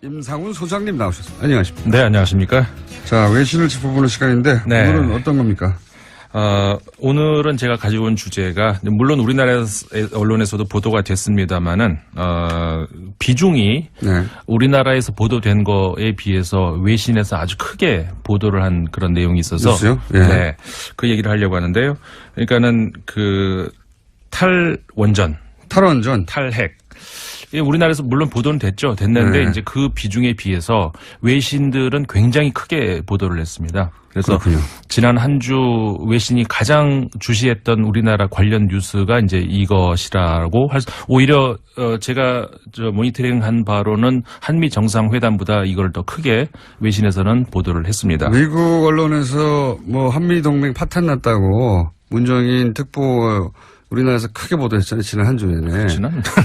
임상훈 소장님 나오셨습니다. 안녕하십니까? 네, 안녕하십니까? 자, 외신을 짚어보는 시간인데 네. 오늘은 어떤 겁니까? 오늘은 제가 가지고 온 주제가 물론 우리나라 언론에서도 보도가 됐습니다만은 비중이 네. 우리나라에서 보도된 거에 비해서 외신에서 아주 크게 보도를 한 그런 내용이 있어서 뉴스요? 예. 네, 그 얘기를 하려고 하는데요. 그러니까는 그 탈원전, 탈핵. 예, 우리나라에서 물론 보도는 됐는데 네. 이제 그 비중에 비해서 외신들은 굉장히 크게 보도를 했습니다. 그래서 그렇군요. 지난 한 주 외신이 가장 주시했던 우리나라 관련 뉴스가 이제 이것이라고 오히려 제가 모니터링한 바로는 한미 정상회담보다 이걸 더 크게 외신에서는 보도를 했습니다. 미국 언론에서 뭐 한미 동맹 파탄 났다고 문정인 특보 우리나라에서 크게 보도했잖아요. 지난 한 주 내내.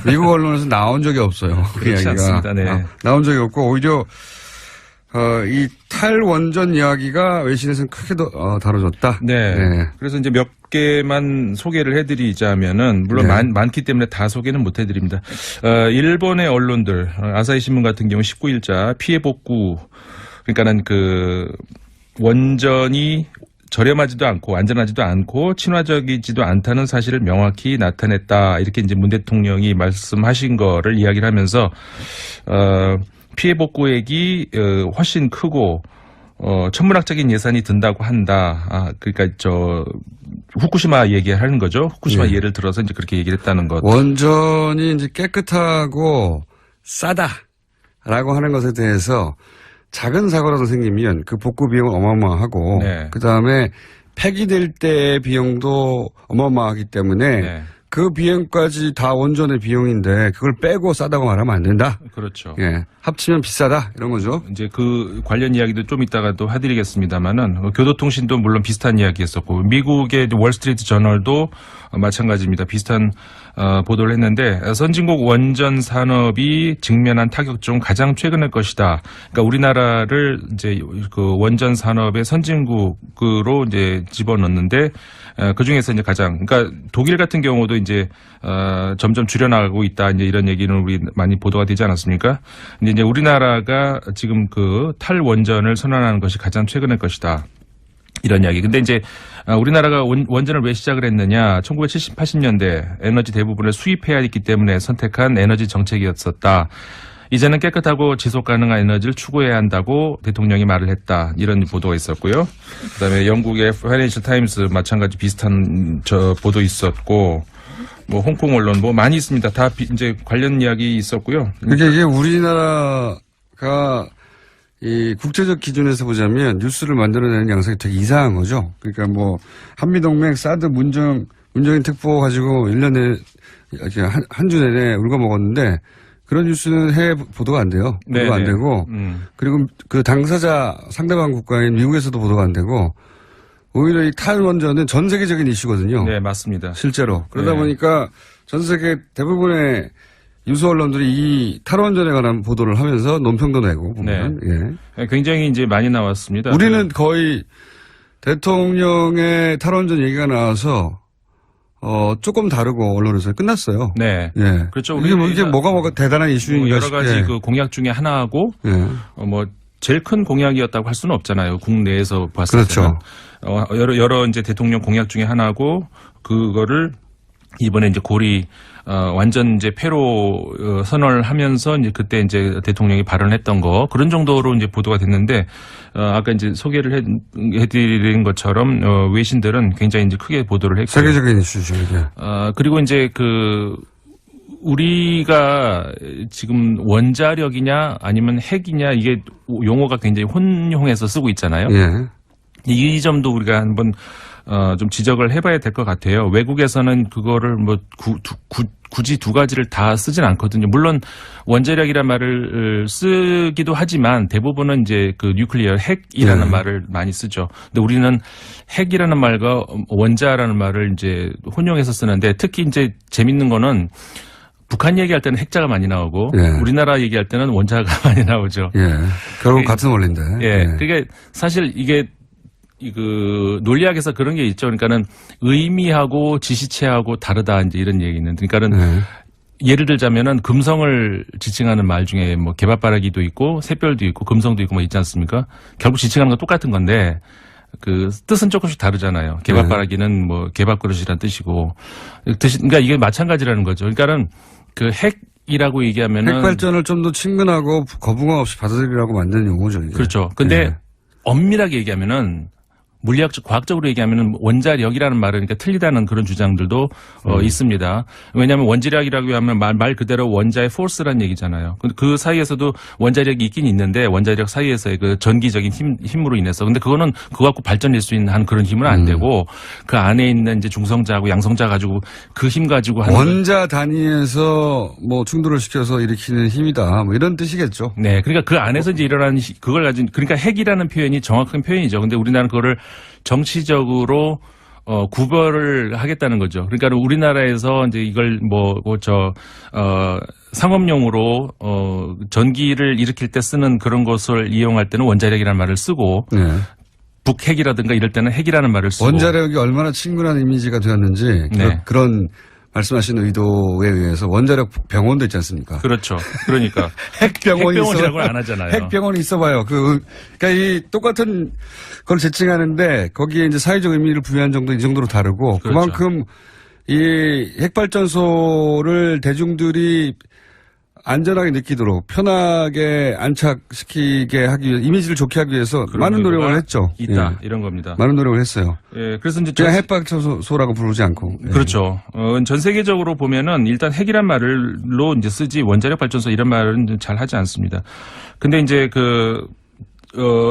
미국 언론에서 나온 적이 없어요. 그 그렇지 이야기가. 않습니다. 네. 나온 적이 없고 오히려 이 탈원전 이야기가 외신에서는 크게 다뤄졌다. 네. 네. 그래서 이제 몇 개만 소개를 해드리자면은 물론 네. 많기 때문에 다 소개는 못 해드립니다. 일본의 언론들 아사히 신문 같은 경우 19일자 피해 복구 그러니까는 그 원전이 저렴하지도 않고 안전하지도 않고 친화적이지도 않다는 사실을 명확히 나타냈다. 이렇게 이제 문 대통령이 말씀하신 거를 이야기를 하면서 피해 복구액이 훨씬 크고 천문학적인 예산이 든다고 한다. 그러니까 후쿠시마 얘기하는 거죠. 후쿠시마 네. 예를 들어서 이제 그렇게 얘기를 했다는 것. 원전이 이제 깨끗하고 싸다라고 하는 것에 대해서 작은 사고라도 생기면 그 복구 비용은 어마어마하고 네. 그다음에 폐기될 때의 비용도 어마어마하기 때문에 네. 그 비용까지 다 원전의 비용인데 그걸 빼고 싸다고 말하면 안 된다. 그렇죠. 예. 합치면 비싸다 이런 거죠. 이제 그 관련 이야기도 좀 이따가 또 해드리겠습니다만은 교도통신도 물론 비슷한 이야기했었고 미국의 월스트리트 저널도 마찬가지입니다. 비슷한 보도를 했는데 선진국 원전 산업이 직면한 타격 중 가장 최근의 것이다. 그러니까 우리나라를 이제 그 원전 산업의 선진국으로 이제 집어넣는데 그 중에서 이제 가장 그러니까 독일 같은 경우도 이제 점점 줄여나가고 있다. 이제 이런 얘기는 우리 많이 보도가 되지 않았습니까? 근데 이제 우리나라가 지금 그 탈원전을 선언하는 것이 가장 최근의 것이다. 이런 이야기. 근데 이제 우리나라가 원전을 왜 시작을 했느냐. 1970, 80년대 에너지 대부분을 수입해야 했기 때문에 선택한 에너지 정책이었었다. 이제는 깨끗하고 지속 가능한 에너지를 추구해야 한다고 대통령이 말을 했다. 이런 보도가 있었고요. 그다음에 영국의 파이낸셜 타임스 마찬가지 비슷한 보도 있었고 뭐 홍콩 언론 뭐 많이 있습니다. 다 이제 관련 이야기 있었고요. 그러니까 이게 우리나라가 이 국제적 기준에서 보자면 뉴스를 만들어내는 양상이 되게 이상한 거죠. 그러니까 뭐 한미동맹 사드 문정인 특보 가지고 1년에 한 주 내내 울거먹었는데 그런 뉴스는 해외 보도가 안 돼요. 보도가 안 되고 그리고 그 당사자 상대방 국가인 미국에서도 보도가 안 되고 오히려 이 탈원전은 전 세계적인 이슈거든요. 네, 맞습니다. 실제로. 그러다 네. 보니까 전 세계 대부분의 유수 언론들이 이 탈원전에 관한 보도를 하면서 논평도 내고 보면 네. 예. 굉장히 이제 많이 나왔습니다. 우리는 거의 대통령의 탈원전 얘기가 나와서 조금 다르고 언론에서 끝났어요. 네. 예. 그렇죠. 이게 뭐가 대단한 이슈인가 여러 가지 싶게. 그 공약 중에 하나하고 예. 뭐 제일 큰 공약이었다고 할 수는 없잖아요. 국내에서 봤을 그렇죠. 때는 여러 이제 대통령 공약 중에 하나고 그거를 이번에 이제 고리 완전 이제 폐로 선언을 하면서 이제 그때 이제 대통령이 발언했던 거 그런 정도로 이제 보도가 됐는데 아까 이제 소개를 해드린 것처럼 외신들은 굉장히 이제 크게 보도를 했고 세계적인 이슈죠 이게. 그리고 이제 그 우리가 지금 원자력이냐 아니면 핵이냐 이게 용어가 굉장히 혼용해서 쓰고 있잖아요. 예. 이 점도 우리가 한번 좀 지적을 해봐야 될 것 같아요. 외국에서는 그거를 뭐 굳이 두 가지를 다 쓰진 않거든요. 물론 원자력이라는 말을 쓰기도 하지만 대부분은 이제 그 뉴클리어 핵이라는 네. 말을 많이 쓰죠. 근데 우리는 핵이라는 말과 원자라는 말을 이제 혼용해서 쓰는데 특히 이제 재밌는 거는 북한 얘기할 때는 핵자가 많이 나오고 예. 우리나라 얘기할 때는 원자가 많이 나오죠. 예. 결국 같은 원리인데. 예. 그게 사실 이게 그 논리학에서 그런 게 있죠. 그러니까는 의미하고 지시체하고 다르다 이제 이런 얘기는. 그러니까는 예를 들자면은 금성을 지칭하는 말 중에 뭐 개밥바라기도 있고 샛별도 있고 금성도 있고 뭐 있지 않습니까? 결국 지칭하는 건 똑같은 건데 그 뜻은 조금씩 다르잖아요. 개밥바라기는 뭐 개밥그릇이라는 뜻이고 그러니까 이게 마찬가지라는 거죠. 그러니까는 그 핵이라고 얘기하면은 핵발전을 좀 더 친근하고 거부감 없이 받아들이라고 만드는 용어죠. 이게. 그렇죠. 근데 네. 엄밀하게 얘기하면은 물리학적, 과학적으로 얘기하면은 원자력이라는 말은 그러니까 틀리다는 그런 주장들도 있습니다. 왜냐하면 원자력이라고 하면 말 그대로 원자의 포스라는 얘기잖아요. 근데 그 사이에서도 원자력이 있긴 있는데 원자력 사이에서의 그 전기적인 힘으로 인해서 근데 그거는 그거 갖고 발전할 수 있는 한 그런 힘은 안 되고 그 안에 있는 이제 중성자하고 양성자 가지고 그 힘 가지고 하는 원자 단위에서 뭐 충돌을 시켜서 일으키는 힘이다. 뭐 이런 뜻이겠죠. 네, 그러니까 그 안에서 이제 일어나는 그걸 가진 그러니까 핵이라는 표현이 정확한 표현이죠. 근데 우리나라는 그거를 정치적으로 구별을 하겠다는 거죠. 그러니까 우리나라에서 이제 이걸 상업용으로 전기를 일으킬 때 쓰는 그런 것을 이용할 때는 원자력이라는 말을 쓰고 네. 북핵이라든가 이럴 때는 핵이라는 말을 쓰고 원자력이 얼마나 친근한 이미지가 되었는지 네. 그런 말씀하신 의도에 의해서 원자력 병원도 있지 않습니까? 그렇죠. 그러니까 핵병원이라고 안 하잖아요. 핵병원이 있어봐요. 그러니까 이 똑같은 걸 지칭하는데 거기에 이제 사회적 의미를 부여한 정도 이 정도로 다르고 그렇죠. 그만큼 이 핵발전소를 대중들이 안전하게 느끼도록 편하게 안착시키게 하기 위해 이미지를 좋게 하기 위해서 많은 노력을 했죠. 있다 예. 이런 겁니다. 많은 노력을 했어요. 예, 그래서 이제 그냥 핵발전소라고 부르지 않고. 예. 그렇죠. 전 세계적으로 보면은 일단 핵이란 말로 이제 쓰지 원자력 발전소 이런 말은 잘 하지 않습니다. 근데 이제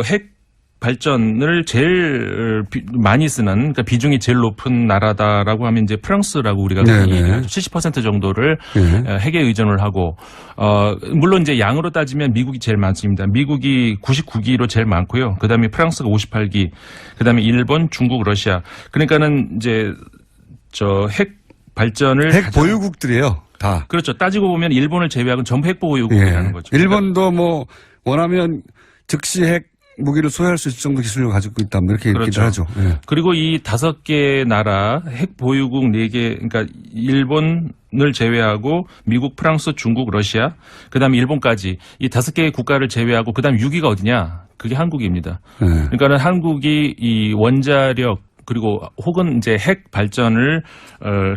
핵 발전을 제일 많이 쓰는 그러니까 비중이 제일 높은 나라다라고 하면 이제 프랑스라고 우리가 얘기하죠. 70% 정도를 핵에 의존을 하고 물론 이제 양으로 따지면 미국이 제일 많습니다. 미국이 99기로 제일 많고요. 그다음에 프랑스가 58기, 그다음에 일본, 중국, 러시아. 그러니까는 이제 핵 발전을 핵 보유국들이에요. 다. 그렇죠. 따지고 보면 일본을 제외하고는 전부 핵 보유국이라는 거죠. 일본도 뭐 원하면 즉시 핵 무기를 소유할 수 있을 정도 기술력을 가지고 있다. 뭐 이렇게 그렇죠. 얘기를 하죠. 예. 그리고 이 5개 나라 핵 보유국 4개 그러니까 일본을 제외하고 미국, 프랑스, 중국, 러시아 그다음에 일본까지 이 5개의 국가를 제외하고 그다음에 6위가 어디냐? 그게 한국입니다. 그러니까는 한국이 이 원자력 그리고 혹은 이제 핵 발전을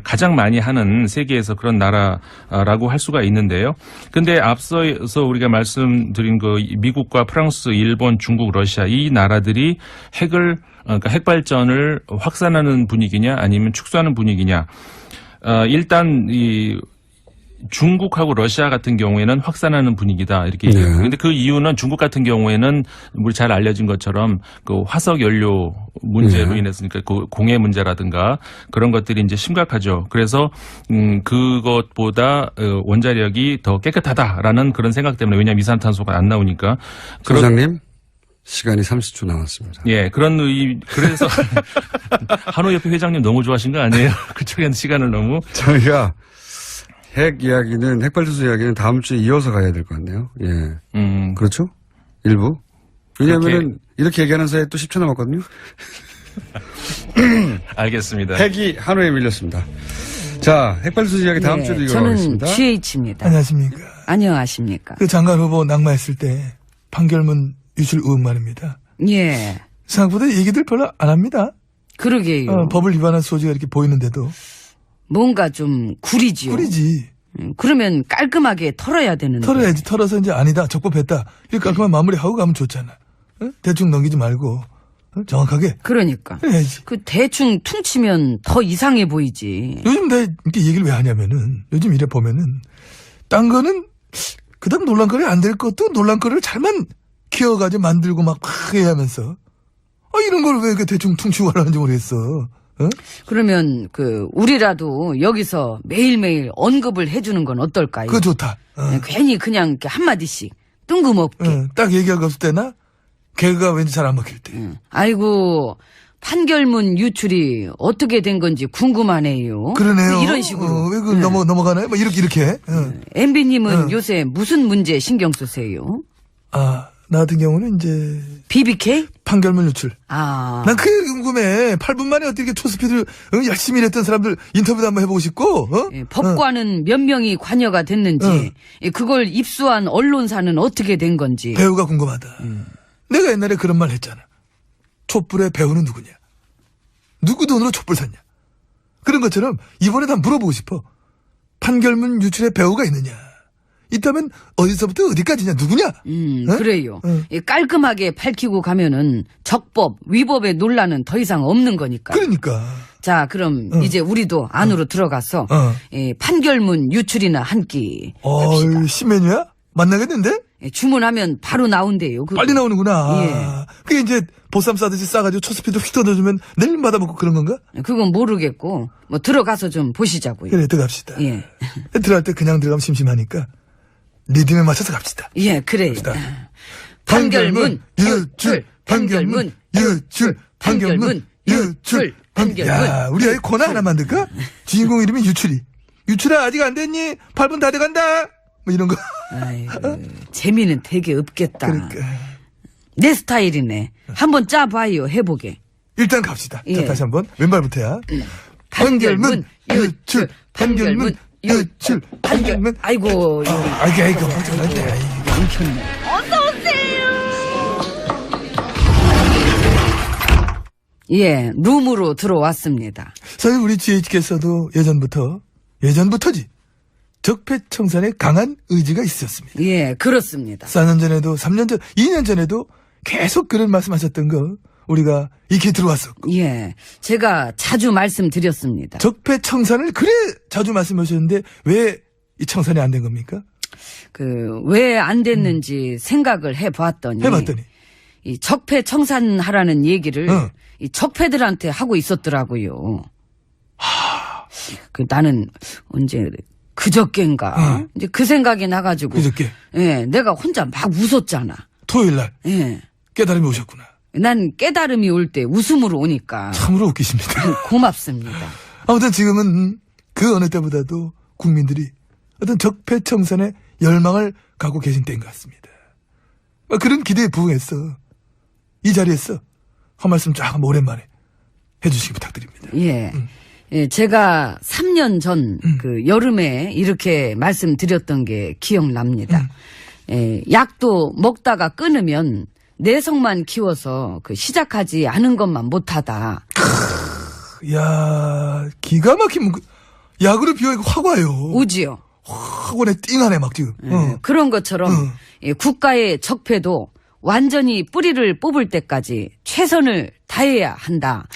가장 많이 하는 세계에서 그런 나라라고 할 수가 있는데요. 근데 앞서서 우리가 말씀드린 그 미국과 프랑스, 일본, 중국, 러시아 이 나라들이 그러니까 핵 발전을 확산하는 분위기냐 아니면 축소하는 분위기냐. 일단 이 중국하고 러시아 같은 경우에는 확산하는 분위기다 이렇게 얘기해요. 그런데 그 이유는 중국 같은 경우에는 우리 잘 알려진 것처럼 그 화석 연료 문제로 인했으니까 그 공해 문제라든가 그런 것들이 이제 심각하죠. 그래서 그것보다 원자력이 더 깨끗하다라는 그런 생각 때문에 왜냐하면 이산탄소가 안 나오니까. 소장님 시간이 30초 남았습니다. 예, 그래서 한우협회 회장님 너무 좋아하신 거 아니에요? 그쪽에 시간을 너무 저희가 핵 이야기는 핵발전소 이야기는 다음 주에 이어서 가야 될 것 같네요. 예. 그렇죠? 일부. 왜냐하면은 이렇게 얘기하는 사이에 또 10초 남았거든요. 알겠습니다. 핵이 한우에 밀렸습니다. 자, 핵발전소 이야기 다음 주에도 이거 하겠습니다. 저는 GH입니다. 안녕하십니까. 안녕하십니까. 그 장관 후보 낙마했을 때 판결문 유출 의혹 말입니다. 예. 생각보다 얘기들 별로 안 합니다. 그러게요. 법을 위반한 소지가 이렇게 보이는데도. 뭔가 좀 구리지요. 꿀이지. 그러면 깔끔하게 털어야 되는데. 털어야지. 털어서 이제 아니다. 적법했다. 이렇게 깔끔한 마무리하고 가면 좋잖아. 대충 넘기지 말고 정확하게 그러니까. 해야지. 그 대충 퉁치면 더 이상해 보이지. 요즘 내가 이렇게 얘기를 왜 하냐면은 요즘 이래 보면은 딴 거는 그다음 논란거리 안 될 것도 논란거리를 잘만 키워가지고 만들고 막 해야 하면서 이런 걸 왜 이렇게 대충 퉁치고 하는지 모르겠어. 그러면 우리라도 여기서 매일매일 언급을 해주는 건 어떨까요? 그거 좋다. 괜히 그냥 이렇게 한마디씩 뜬금없게. 딱 얘기하고 없을 때나 개그가 왠지 잘 안 먹힐 때. 아이고 판결문 유출이 어떻게 된 건지 궁금하네요. 그러네요. 이런 식으로. 왜 넘어가나요? 뭐 이렇게. MB님은 요새 무슨 문제 신경 쓰세요? 나 같은 경우는 이제 BBK? 판결문 유출. 아. 난 그게 궁금해. 8분 만에 어떻게 이렇게 초스피드를 열심히 일했던 사람들 인터뷰도 한번 해보고 싶고. 예, 법관은 몇 명이 관여가 됐는지, 예, 그걸 입수한 언론사는 어떻게 된 건지. 배우가 궁금하다. 내가 옛날에 그런 말 했잖아. 촛불의 배우는 누구냐? 누구 돈으로 촛불 샀냐? 그런 것처럼 이번에도 한번 물어보고 싶어. 판결문 유출의 배우가 있느냐? 있다면 어디서부터 어디까지냐? 누구냐? 그래요. 응. 예, 깔끔하게 밝히고 가면은 적법, 위법의 논란은 더 이상 없는 거니까. 그러니까. 자, 그럼 이제 우리도 안으로 들어가서 예, 판결문 유출이나 한 끼 합시다. 신메뉴야? 만나겠는데? 예, 주문하면 바로 나온대요. 그거. 빨리 나오는구나. 예. 그게 이제 보쌈 싸듯이 싸가지고 초스피드 휙 던져주면 내일마다 먹고 그런 건가? 그건 모르겠고 뭐 들어가서 좀 보시자고요. 그래, 들어갑시다. 예. 들어갈 때 그냥 들어가면 심심하니까 리듬에 맞춰서 갑시다. 예, 그래요. 갑시다. 판결문 유출, 판결문 유출, 판결문 유출, 판결문. 야, 우리 아이 코너 하나 만들까? 주인공 이름이 유출이. 유출아, 아직 안 됐니? 8분 다 돼간다. 뭐 이런 거. 아이고, 재미는 되게 없겠다. 그러니까. 내 스타일이네. 한번 짜봐요, 해보게. 일단 갑시다. 예. 자, 다시 한번 왼발부터야. 판결문 유출, 판결문 유출, 판결문. 아이고, 이거 아이고, 걱정한데. 엉켰네. 예, 룸으로 들어왔습니다. 사실 우리 GH께서도 예전부터지. 적폐청산에 강한 의지가 있었습니다. 예, 그렇습니다. 4년 전에도, 3년 전, 2년 전에도 계속 그런 말씀하셨던 거 우리가 익히 들어왔었고. 예, 제가 자주 말씀드렸습니다. 적폐청산을 그래 자주 말씀하셨는데 왜 이 청산이 안 된 겁니까? 왜 안 됐는지 생각을 해봤더니. 이 적폐청산하라는 얘기를 이 적폐들한테 하고 있었더라고요. 나는 언제 그저께인가 이제 그 생각이 나가지고. 그저께. 예, 내가 혼자 막 웃었잖아. 토요일 날. 예. 깨달음이 오셨구나. 난 깨달음이 올 때 웃음으로 오니까. 참으로 웃기십니다. 고맙습니다. 아무튼 지금은 그 어느 때보다도 국민들이 어떤 적폐청산에 열망을 갖고 계신 때인 것 같습니다. 그런 기대에 부응해서 이 자리에서 한 말씀 쫙 한번 오랜만에 해주시기 부탁드립니다. 예. 예, 제가 3년 전 그 여름에 이렇게 말씀드렸던 게 기억납니다. 예, 약도 먹다가 끊으면 내성만 키워서 그 시작하지 않은 것만 못하다. 야, 기가 막힌 약으로 비유하니까 확 와요. 오지요. 확 오네, 띵하네 막 지금. 예, 그런 것처럼 예, 국가의 적폐도 완전히 뿌리를 뽑을 때까지 최선을 다해야 한다.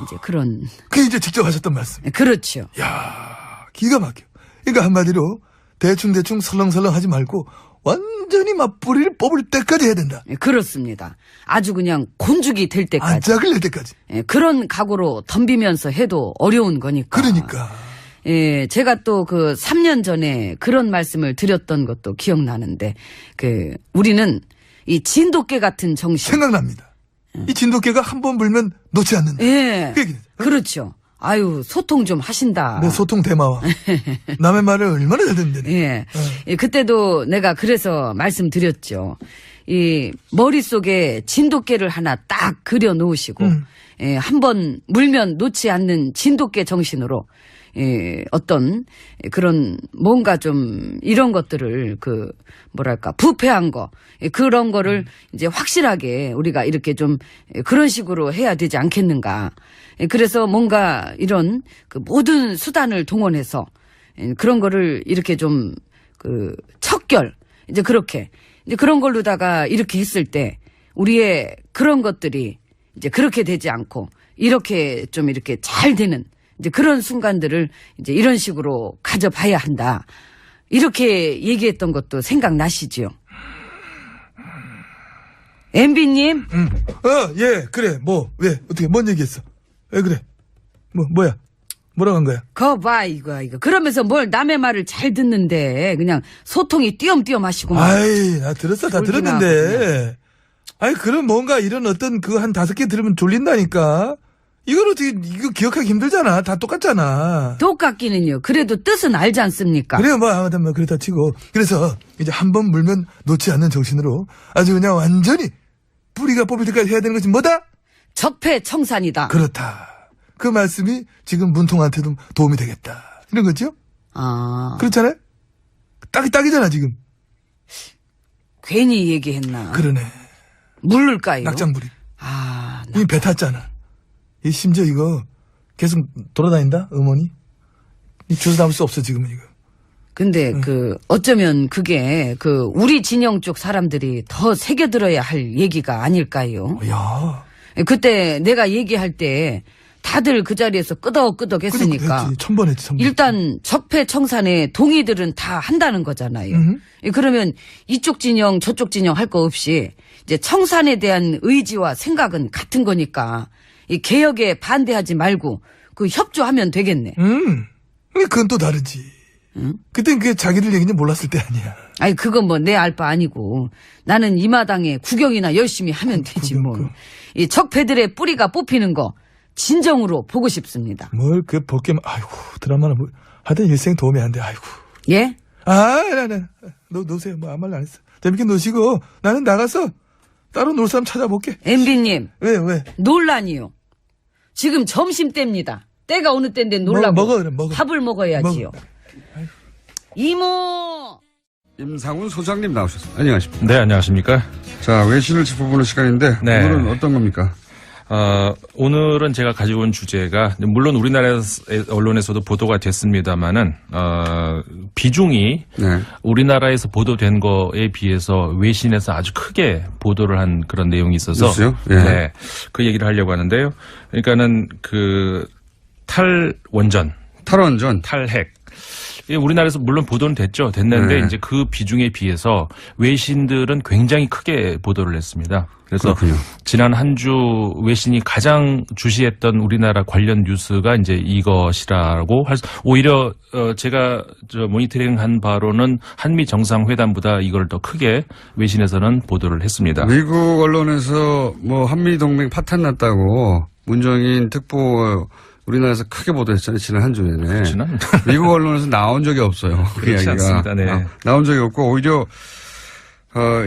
이제 그런. 그게 이제 직접 하셨던 말씀. 그렇죠. 야, 기가 막혀. 그러니까 한마디로 대충 설렁설렁 하지 말고 완전히 맞뿌리를 뽑을 때까지 해야 된다. 예, 그렇습니다. 아주 그냥 곤죽이 될 때까지. 안짝을 낼 때까지. 예, 그런 각오로 덤비면서 해도 어려운 거니까. 그러니까. 예, 제가 또 그 3년 전에 그런 말씀을 드렸던 것도 기억나는데, 우리는 이 진돗개 같은 정신. 생각납니다. 이 진돗개가 한 번 불면 놓지 않는다. 예. 그 얘기는. 그렇죠. 아유, 소통 좀 하신다. 내 소통 대마와. 남의 말을 얼마나 잘 듣는데. 예. 예, 그때도 내가 그래서 말씀드렸죠. 이 머릿속에 진돗개를 하나 딱 그려 놓으시고, 예, 한번 물면 놓지 않는 진돗개 정신으로, 예, 어떤 그런 뭔가 좀 이런 것들을 부패한 거, 예, 그런 거를 이제 확실하게 우리가 이렇게 좀 그런 식으로 해야 되지 않겠는가. 예, 그래서 뭔가 이런 그 모든 수단을 동원해서 예, 그런 거를 이렇게 좀 척결, 이제 그렇게, 이제 그런 걸로다가 이렇게 했을 때 우리의 그런 것들이 이제 그렇게 되지 않고 이렇게 좀 이렇게 잘 되는 이제 그런 순간들을 이제 이런 식으로 가져봐야 한다. 이렇게 얘기했던 것도 생각나시죠? MB님? 예, 그래. 왜, 어떻게, 뭔 얘기했어? 왜 그래? 뭐야? 뭐라고 한 거야? 봐, 이거. 그러면서 뭘 남의 말을 잘 듣는데, 그냥 소통이 띄엄띄엄 하시고. 아이, 나 들었어. 다 졸기나 들었는데. 아이, 그럼 뭔가 이런 어떤 한 5개 들으면 졸린다니까? 이걸 어떻게, 이거 기억하기 힘들잖아. 다 똑같잖아. 똑같기는요. 그래도 뜻은 알지 않습니까? 그래요, 뭐, 아무튼 뭐, 그렇다 치고. 그래서, 이제 한 번 물면 놓지 않는 정신으로 아주 그냥 완전히 뿌리가 뽑힐 때까지 해야 되는 것이 뭐다? 적폐청산이다. 그렇다. 그 말씀이 지금 문통한테도 도움이 되겠다. 이런 거죠? 아, 그렇잖아요? 딱이잖아, 지금. 괜히 얘기했나. 그러네. 물을까요? 낙장불이. 아, 이미 배 탔잖아. 이 심지어 이거 계속 돌아다닌다? 음원이? 이 주워 담을 수 없어, 지금은 이거. 근데 어쩌면 그게 우리 진영 쪽 사람들이 더 새겨들어야 할 얘기가 아닐까요? 야. 그때 내가 얘기할 때 다들 그 자리에서 끄덕끄덕 했으니까. 했지. 1000번 했지, 1000번. 일단 적폐청산에 동의들은 다 한다는 거잖아요. 그러면 이쪽 진영 저쪽 진영 할 거 없이 이제 청산에 대한 의지와 생각은 같은 거니까 이 개혁에 반대하지 말고 협조하면 되겠네. 그건 또 다르지. 그땐 그게 자기들 얘기인지 몰랐을 때 아니야. 아니 그건 뭐 내 알 바 아니고 나는 이 마당에 구경이나 열심히 하면 되지 뭐. 이 적폐들의 뿌리가 뽑히는 거 진정으로 보고 싶습니다. 뭘 볼게 아이고 드라마나 뭐 하여튼 일생 도움이 안 돼. 아이고. 예? 노세요. 뭐 아무 말 안 했어. 재밌게 노시고 나는 나가서 따로 놀 사람 찾아볼게. MB님. 왜? 논란이요. 지금 점심때입니다. 때가 어느 때인데 놀라고. 먹어. 밥을 먹어야지요. 먹어. 이모. 임상훈 소장님 나오셨습니다. 안녕하십니까. 네, 안녕하십니까. 자, 외신을 짚어보는 시간인데 네. 오늘은 어떤 겁니까? 오늘은 제가 가지고 온 주제가 물론 우리나라 언론에서도 보도가 됐습니다만은 비중이 네. 우리나라에서 보도된 거에 비해서 외신에서 아주 크게 보도를 한 그런 내용이 있어서 뉴스요? 예. 네, 그 얘기를 하려고 하는데요. 그러니까는 탈원전, 탈핵. 예, 우리나라에서 물론 보도는 됐는데 네. 이제 그 비중에 비해서 외신들은 굉장히 크게 보도를 했습니다. 그래서 그렇군요. 지난 한 주 외신이 가장 주시했던 우리나라 관련 뉴스가 이제 이것이라고 오히려 제가 모니터링한 바로는 한미 정상회담보다 이걸 더 크게 외신에서는 보도를 했습니다. 미국 언론에서 뭐 한미 동맹 파탄 났다고 문정인 특보 우리나라에서 크게 보도했잖아요. 지난 한 주 내내. 그렇지는 미국 언론에서 나온 적이 없어요. 그 그렇지 이야기가. 않습니다. 네. 나온 적이 없고 오히려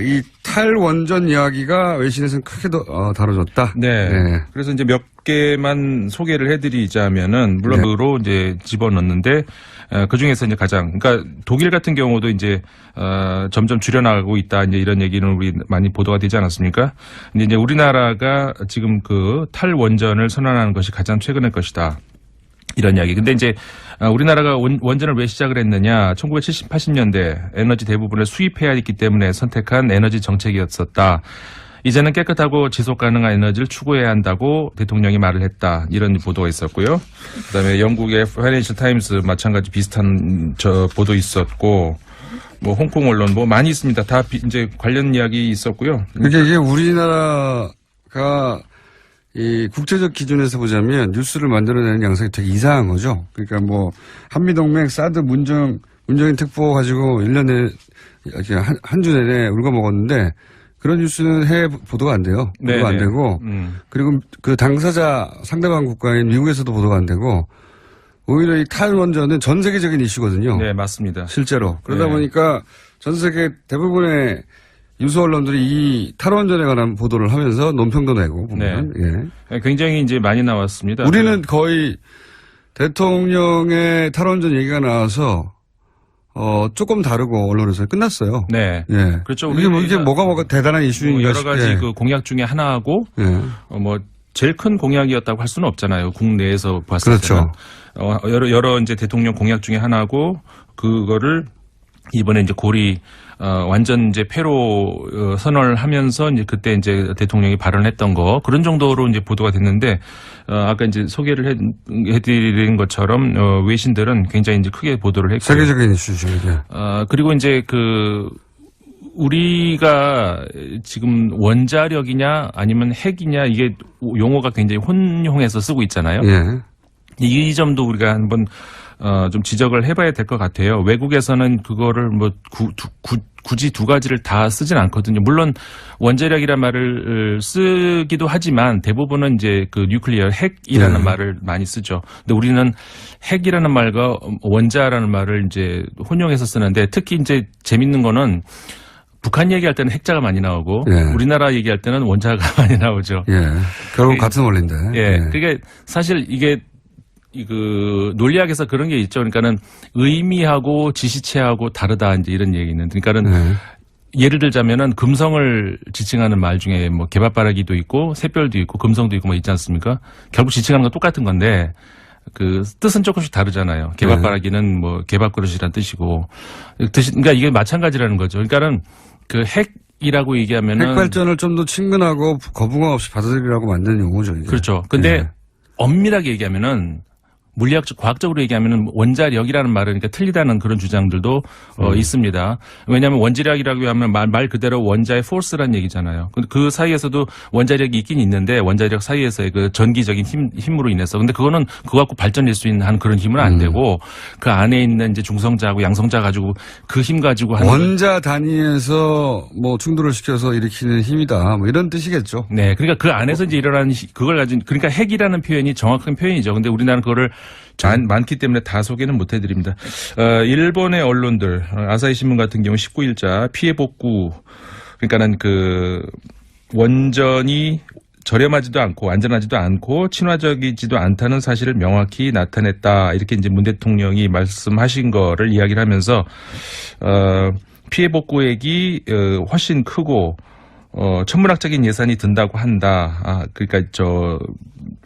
이 탈원전 이야기가 외신에서는 크게 다뤄졌다. 네. 그래서 이제 몇 개만 소개를 해드리자면은 물론 그로 이제 집어넣는데 그 중에서 이제 그러니까 독일 같은 경우도 이제 점점 줄여나가고 있다 이제 이런 얘기는 우리 많이 보도가 되지 않았습니까? 근데 이제 우리나라가 지금 그 탈원전을 선언하는 것이 가장 최근의 것이다. 이런 이야기. 근데 이제 우리나라가 원전을 왜 시작을 했느냐? 1970, 80년대 에너지 대부분을 수입해야 했기 때문에 선택한 에너지 정책이었었다. 이제는 깨끗하고 지속 가능한 에너지를 추구해야 한다고 대통령이 말을 했다. 이런 보도가 있었고요. 그다음에 영국의 파이낸셜 타임스 마찬가지 비슷한 보도 있었고, 뭐 홍콩 언론 뭐 많이 있습니다. 다 이제 관련 이야기 있었고요. 그러니까 이게 우리나라가 이 국제적 기준에서 보자면 뉴스를 만들어내는 양상이 되게 이상한 거죠. 그러니까 뭐 한미동맹 사드 문정인 특보 가지고 1년에 한 주 내내 울고 먹었는데 그런 뉴스는 해외 보도가 안 돼요. 보도가 안 되고 그리고 그 당사자 상대방 국가인 미국에서도 보도가 안 되고 오히려 이 탈원전은 전 세계적인 이슈거든요. 네, 맞습니다. 실제로. 그러다 네. 보니까 전 세계 대부분의 유수 언론들이 이 탈원전에 관한 보도를 하면서 논평도 내고 보면 네. 굉장히 이제 많이 나왔습니다. 우리는 거의 대통령의 탈원전 얘기가 나와서 조금 다르고 언론에서 끝났어요. 네. 예. 그렇죠. 이게 뭐가 대단한 이슈인가 여러 가지 싶게. 그 공약 중에 하나하고 예. 뭐 제일 큰 공약이었다고 할 수는 없잖아요. 국내에서 봤을 그렇죠. 때는 여러 이제 대통령 공약 중에 하나고 그거를 이번에 이제 고리 완전 이제 폐로 선언을 하면서 이제 그때 이제 대통령이 발언했던 거 그런 정도로 이제 보도가 됐는데 아까 이제 소개를 해드린 것처럼 외신들은 굉장히 이제 크게 보도를 했고 세계적인 이슈죠 이게. 그리고 이제 우리가 지금 원자력이냐 아니면 핵이냐 이게 용어가 굉장히 혼용해서 쓰고 있잖아요. 예. 이 점도 우리가 한번 좀 지적을 해봐야 될 것 같아요. 외국에서는 그거를 뭐 굳이 두 가지를 다 쓰진 않거든요. 물론 원자력이란 말을 쓰기도 하지만 대부분은 이제 그 뉴클리어 핵이라는 네. 말을 많이 쓰죠. 근데 우리는 핵이라는 말과 원자라는 말을 이제 혼용해서 쓰는데 특히 이제 재밌는 거는 북한 얘기할 때는 핵자가 많이 나오고 예. 우리나라 얘기할 때는 원자가 많이 나오죠. 예. 결국 같은 원리인데. 예. 그게 사실 이게 그 논리학에서 그런 게 있죠. 그러니까는 의미하고 지시체하고 다르다 이제 이런 얘기는. 그러니까는 네. 예를 들자면은 금성을 지칭하는 말 중에 뭐 개밥바라기도 있고 샛별도 있고 금성도 있고 뭐 있지 않습니까? 결국 지칭하는 건 똑같은 건데 그 뜻은 조금씩 다르잖아요. 개밥바라기는 뭐 개밥그릇이란 뜻이고 그러니까 이게 마찬가지라는 거죠. 그러니까는 그 핵이라고 얘기하면은 핵발전을 좀 더 친근하고 거부감 없이 받아들이라고 만드는 용어죠. 이게. 그렇죠. 근데 예. 엄밀하게 얘기하면은 물리학적, 과학적으로 얘기하면은 원자력이라는 말은 그러니까 틀리다는 그런 주장들도 있습니다. 왜냐하면 원자력이라고 하면 말 그대로 원자의 포스란 얘기잖아요. 근데 그 사이에서도 원자력이 있긴 있는데 원자력 사이에서의 그 전기적인 힘으로 인해서 근데 그거는 그거 갖고 발전될 수 있는 한 그런 힘은 안 되고 그 안에 있는 이제 중성자하고 양성자 가지고 그 힘 가지고 하는 원자 단위에서 뭐 충돌을 시켜서 일으키는 힘이다. 뭐 이런 뜻이겠죠. 네, 그러니까 그 안에서 이제 일어나는 그걸 가진 그러니까 핵이라는 표현이 정확한 표현이죠. 근데 우리나라는 그거를 많기 때문에 다 소개는 못 해드립니다. 일본의 언론들 아사히 신문 같은 경우 19일자 피해 복구 그러니까는 그 원전이 저렴하지도 않고 안전하지도 않고 친화적이지도 않다는 사실을 명확히 나타냈다 이렇게 이제 문 대통령이 말씀하신 거를 이야기를 하면서 피해 복구액이 훨씬 크고 천문학적인 예산이 든다고 한다. 그러니까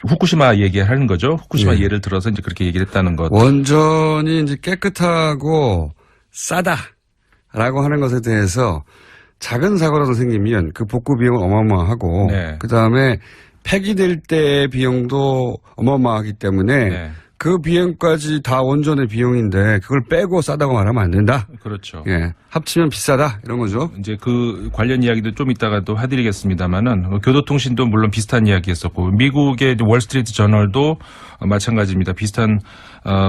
후쿠시마 얘기하는 거죠. 후쿠시마 예. 예를 들어서 이제 그렇게 얘기를 했다는 것. 원전이 이제 깨끗하고 싸다라고 하는 것에 대해서 작은 사고라도 생기면 그 복구 비용은 어마어마하고 네. 그다음에 폐기될 때의 비용도 어마어마하기 때문에 네. 그 비용까지 다 원전의 비용인데 그걸 빼고 싸다고 말하면 안 된다. 그렇죠. 예. 합치면 비싸다 이런 거죠. 이제 그 관련 이야기도 좀 이따가 또 해드리겠습니다만은 교도통신도 물론 비슷한 이야기했었고 미국의 월스트리트 저널도 마찬가지입니다. 비슷한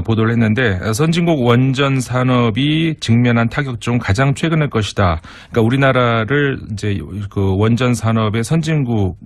보도를 했는데 선진국 원전 산업이 직면한 타격 중 가장 최근의 것이다. 그러니까 우리나라를 이제 그 원전 산업의 선진국